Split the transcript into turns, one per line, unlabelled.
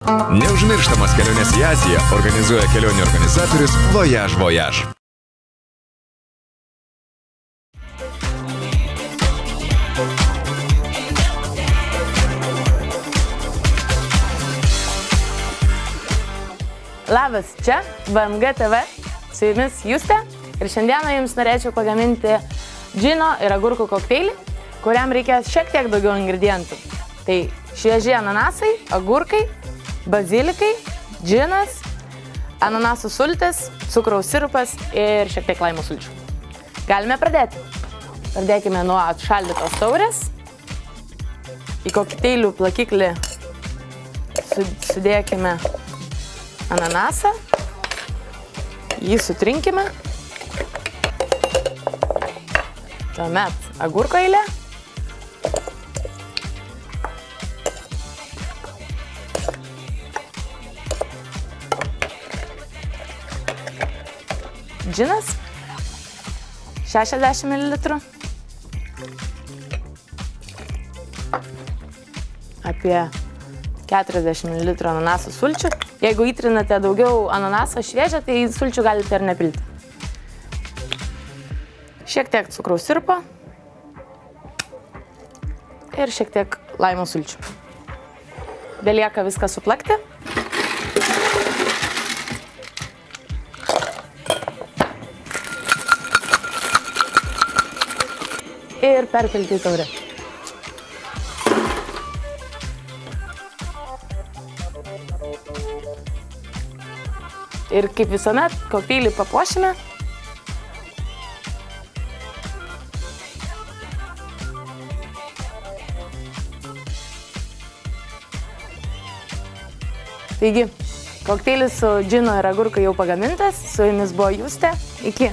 Neužmirštamas kelionės į Aziją organizuoja kelionių organizatorius Voyage Voyage.
Labas, čia VMG TV, su jumis Justė ir šiandieną jums norėčiau pagaminti džino ir agurkų kokteilį, kuriam reikės šiek tiek daugiau ingredientų. Tai švieži ananasai, agurkai, bazilikai, džinas, ananasų sultis, cukraus sirupas ir šiek tiek laimo sulčių. Galime pradėti. Pradėkime nuo atšaldytos taurės. Į kokteilių plakiklį sudėkime ananasą, jį sutrinkime, tuomet agurko eilė, džinas 60 ml, apie 40 ml ananasų sulčių. Jeigu įtrinate daugiau ananasą šviežią, tai sulčių galite ir nepilti. Šiek tiek cukraus sirupo ir šiek tiek laimo sulčių. Belieka viską suplakti. Ir perpilti į taurę. Ir kaip visuomet, kokteilį papuošime. Taigi, kokteilis su džino ir agurkai jau pagamintas. Su jumis buvo Justė. Iki.